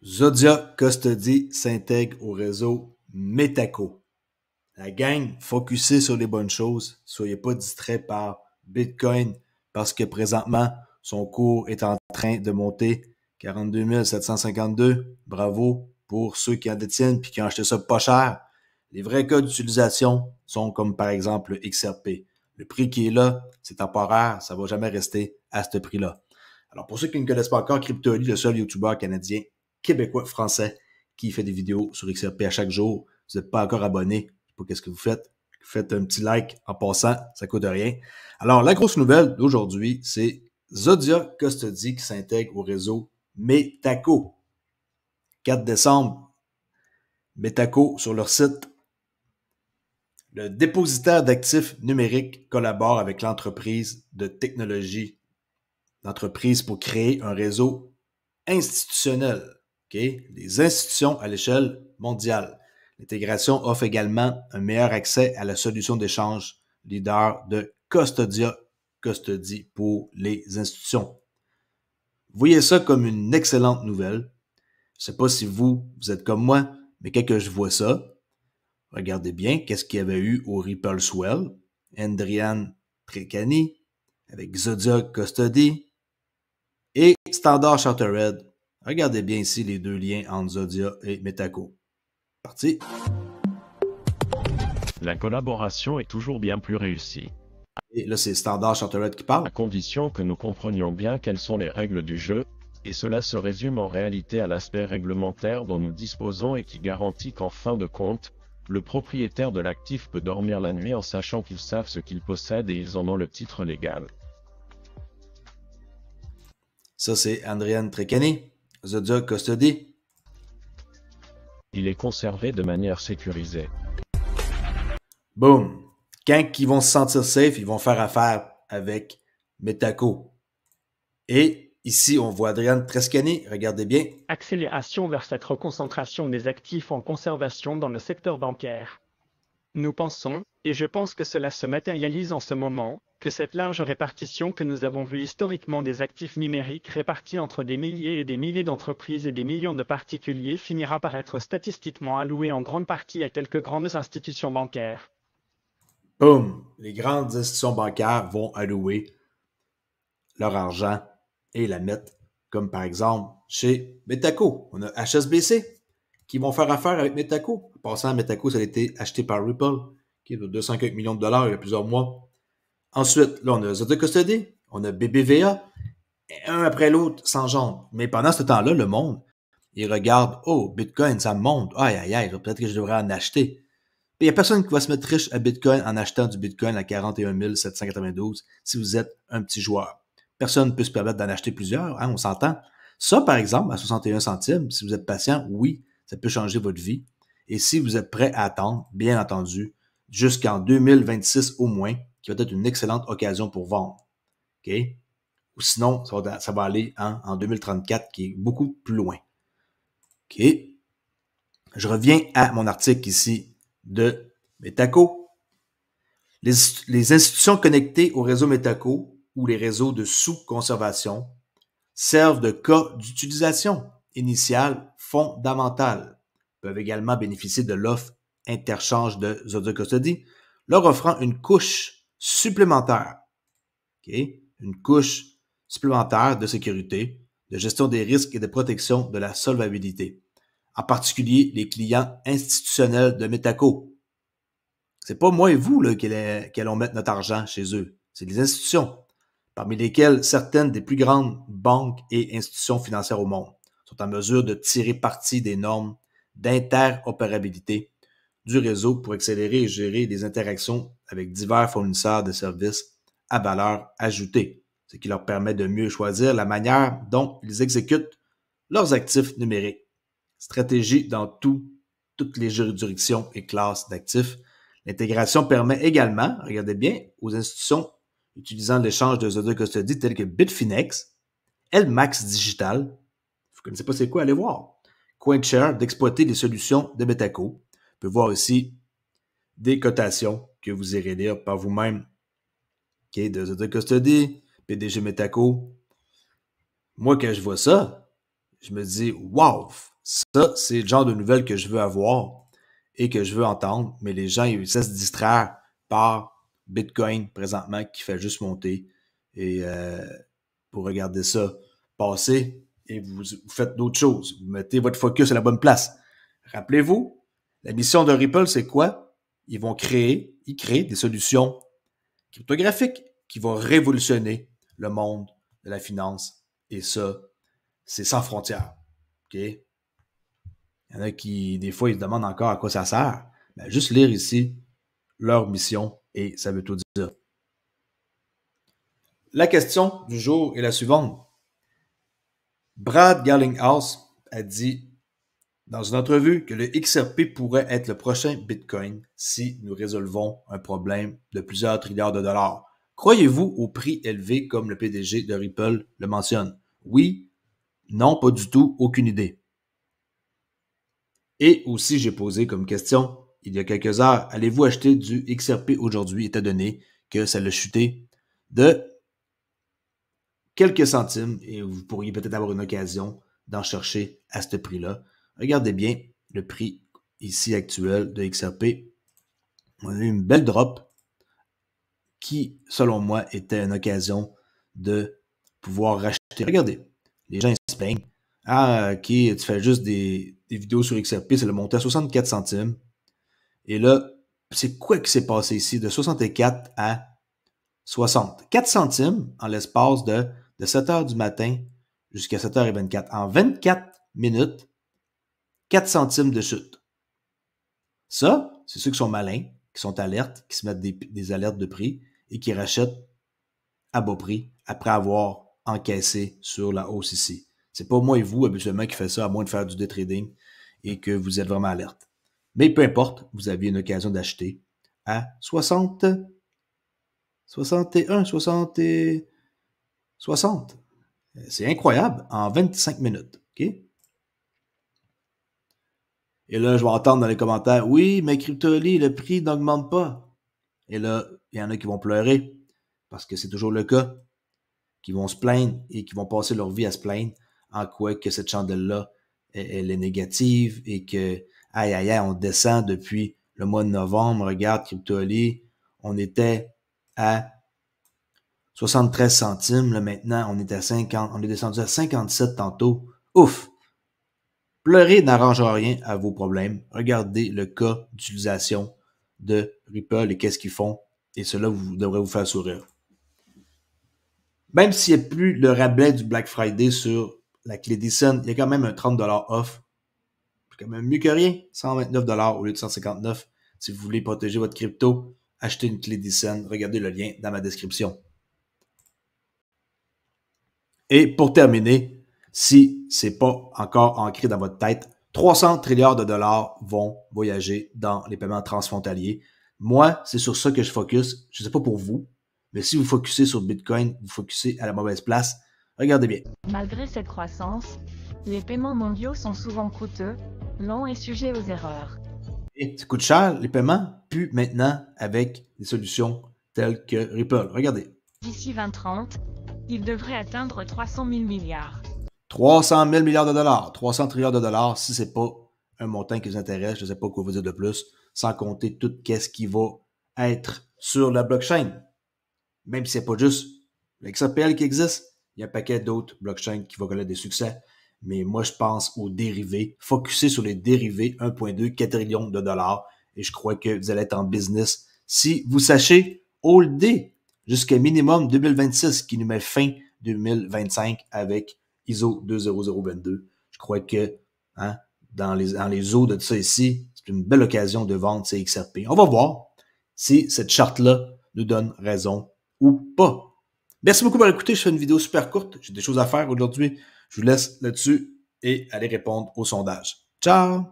Zodia Custody s'intègre au réseau Metaco. La gang, focusez sur les bonnes choses. Soyez pas distraits par Bitcoin parce que présentement, son cours est en train de monter 42 752. Bravo pour ceux qui en détiennent et qui ont acheté ça pas cher. Les vrais cas d'utilisation sont comme par exemple le XRP. Le prix qui est là, c'est temporaire, ça va jamais rester à ce prix-là. Alors pour ceux qui ne connaissent pas encore, Cryptoly, le seul YouTuber canadien, québécois, français, qui fait des vidéos sur XRP à chaque jour. Vous n'êtes pas encore abonné, je sais pas qu'est-ce que vous faites. Faites un petit like en passant, ça coûte rien. Alors, la grosse nouvelle d'aujourd'hui, c'est Zodia Custody qui s'intègre au réseau Metaco. 4 décembre, Metaco sur leur site. Le dépositaire d'actifs numériques collabore avec l'entreprise de technologie, l'entreprise pour créer un réseau institutionnel. Okay? Les institutions à l'échelle mondiale. L'intégration offre également un meilleur accès à la solution d'échange leader de Custodia Custody pour les institutions. Voyez ça comme une excellente nouvelle. Je ne sais pas si vous êtes comme moi, mais quand je vois ça, regardez bien qu'est-ce qu'il y avait eu au Ripple Swell, Andrian Trecani avec Zodia Custody et Standard Chartered. Regardez bien ici les deux liens entre Zodia et Metaco. Parti. La collaboration est toujours bien plus réussie. Et là, c'est Standard Chartered qui parle. À condition que nous comprenions bien quelles sont les règles du jeu, et cela se résume en réalité à l'aspect réglementaire dont nous disposons et qui garantit qu'en fin de compte, le propriétaire de l'actif peut dormir la nuit en sachant qu'ils savent ce qu'ils possèdent et ils en ont le titre légal. Ça, c'est Andrian Trecani, Zodia Custody. Il est conservé de manière sécurisée. Boom. Quand ils vont se sentir safe, ils vont faire affaire avec Metaco. Et ici, on voit Adrian Trescani, regardez bien. Accélération vers cette reconcentration des actifs en conservation dans le secteur bancaire. Nous pensons, et je pense que cela se matérialise en ce moment, que cette large répartition que nous avons vue historiquement des actifs numériques répartis entre des milliers et des milliers d'entreprises et des millions de particuliers finira par être statistiquement allouée en grande partie à quelques grandes institutions bancaires. Boom. Les grandes institutions bancaires vont allouer leur argent et la mettre, comme par exemple chez Metaco. On a HSBC qui vont faire affaire avec Metaco. En passant, Metaco, ça a été acheté par Ripple, qui est de 205 millions de dollars il y a plusieurs mois. Ensuite, là, on a Zodia Custody, on a BBVA, et un après l'autre s'engendrent. Mais pendant ce temps-là, le monde, il regarde, oh, Bitcoin, ça monte. Aïe, aïe, aïe, peut-être que je devrais en acheter. Il n'y a personne qui va se mettre riche à Bitcoin en achetant du Bitcoin à 41 792 si vous êtes un petit joueur. Personne ne peut se permettre d'en acheter plusieurs, hein, on s'entend. Ça, par exemple, à 61 centimes, si vous êtes patient, oui, ça peut changer votre vie. Et si vous êtes prêt à attendre, bien entendu, jusqu'en 2026 au moins, qui va être une excellente occasion pour vendre. OK? Ou sinon, ça va aller en 2034, qui est beaucoup plus loin. OK? Je reviens à mon article ici de Metaco. Les institutions connectées au réseau Metaco ou les réseaux de sous-conservation servent de cas d'utilisation initiale fondamentale, peuvent également bénéficier de l'offre interchange de Zodia Custody, leur offrant une couche supplémentaire, okay? Une couche supplémentaire de sécurité, de gestion des risques et de protection de la solvabilité. En particulier, les clients institutionnels de Metaco. C'est pas moi et vous là, qui allons mettre notre argent chez eux. C'est les institutions, parmi lesquelles certaines des plus grandes banques et institutions financières au monde sont en mesure de tirer parti des normes d'interopérabilité du réseau pour accélérer et gérer les interactions avec divers fournisseurs de services à valeur ajoutée, ce qui leur permet de mieux choisir la manière dont ils exécutent leurs actifs numériques. Stratégie dans toutes les juridictions et classes d'actifs. L'intégration permet également, regardez bien, aux institutions utilisant l'échange de Zodia Custody telles que Bitfinex, LMAX Digital, vous ne connaissez pas c'est quoi, allez voir, CoinShare, d'exploiter les solutions de Metaco. Vous pouvez voir ici des cotations que vous irez lire par vous-même. Okay, de Zodia Custody, PDG Metaco. Moi, quand je vois ça, je me dis, wow, ça, c'est le genre de nouvelles que je veux avoir et que je veux entendre, mais les gens, ils essaient de se distraire par Bitcoin présentement qui fait juste monter. Et pour regarder ça passer, et vous faites d'autres choses. Vous mettez votre focus à la bonne place. Rappelez-vous, la mission de Ripple, c'est quoi? Ils créent des solutions cryptographiques qui vont révolutionner le monde de la finance. Et ça, c'est sans frontières. OK? Il y en a qui, des fois, ils se demandent encore à quoi ça sert. Ben, juste lire ici leur mission et ça veut tout dire. La question du jour est la suivante. Brad Garlinghouse a dit dans une entrevue que le XRP pourrait être le prochain Bitcoin si nous résolvons un problème de plusieurs trilliards de dollars. Croyez-vous au prix élevé comme le PDG de Ripple le mentionne? Oui, non, pas du tout, aucune idée. Et aussi, j'ai posé comme question, il y a quelques heures, allez-vous acheter du XRP aujourd'hui, étant donné que ça l'a chuté de quelques centimes et vous pourriez peut-être avoir une occasion d'en chercher à ce prix-là. Regardez bien le prix ici actuel de XRP. On a eu une belle drop qui, selon moi, était une occasion de pouvoir racheter. Regardez, les gens ils se plaignent. Ah, ok, tu fais juste des vidéos sur XRP, c'est le monté à 64 centimes. Et là, c'est quoi qui s'est passé ici? De 64 à 60. 4 centimes en l'espace de 7 heures du matin jusqu'à 7h24. En 24 minutes, 4 centimes de chute. Ça, c'est ceux qui sont malins, qui sont alertes, qui se mettent des alertes de prix et qui rachètent à bas prix après avoir encaissé sur la hausse ici. C'est pas moi et vous, habituellement, qui fait ça, à moins de faire du day trading et que vous êtes vraiment alerte. Mais peu importe, vous aviez une occasion d'acheter à 60, 61, 60 et 60. C'est incroyable, en 25 minutes. OK? Et là, je vais entendre dans les commentaires, oui, mais Crypto.ly, le prix n'augmente pas. Et là, il y en a qui vont pleurer, parce que c'est toujours le cas, qui vont se plaindre et qui vont passer leur vie à se plaindre en quoi que cette chandelle-là, elle est négative et que, aïe, aïe, aïe, on descend depuis le mois de novembre. Regarde, Crypto.ly, on était à 73 centimes. Là, maintenant, on est à 50, on est descendu à 57 tantôt. Ouf! Pleurer n'arrange rien à vos problèmes. Regardez le cas d'utilisation de Ripple et qu'est-ce qu'ils font. Et cela devrait vous faire sourire. Même s'il n'y a plus le rabais du Black Friday sur la clé Decent, il y a quand même un 30$ off. C'est quand même mieux que rien. 129$ au lieu de 159$. Si vous voulez protéger votre crypto, achetez une clé Decent. Regardez le lien dans ma description. Et pour terminer, si ce n'est pas encore ancré dans votre tête, 300 trilliards de dollars vont voyager dans les paiements transfrontaliers. Moi, c'est sur ça que je focus. Je ne sais pas pour vous, mais si vous focussez sur Bitcoin, vous focussez à la mauvaise place. Regardez bien. Malgré cette croissance, les paiements mondiaux sont souvent coûteux, longs et sujets aux erreurs. Et ça coûte cher, les paiements, puis maintenant avec des solutions telles que Ripple. Regardez. D'ici 2030, il devrait atteindre 300 000 milliards. 300 000 milliards de dollars, 300 trilliards de dollars, si ce n'est pas un montant qui vous intéresse, je ne sais pas quoi vous dire de plus, sans compter tout ce qui va être sur la blockchain. Même si ce n'est pas juste l'XRPL qui existe, il y a un paquet d'autres blockchains qui vont connaître des succès. Mais moi, je pense aux dérivés. Focuser sur les dérivés, 1,2 quadrillion de dollars. Et je crois que vous allez être en business si vous sachez holder jusqu'à minimum 2026 qui nous met fin 2025 avec ISO 20022. Je crois que dans les eaux de ça ici, c'est une belle occasion de vendre ces XRP. On va voir si cette charte-là nous donne raison ou pas. Merci beaucoup d'avoir écouté. Je fais une vidéo super courte. J'ai des choses à faire aujourd'hui. Je vous laisse là-dessus et allez répondre au sondage. Ciao!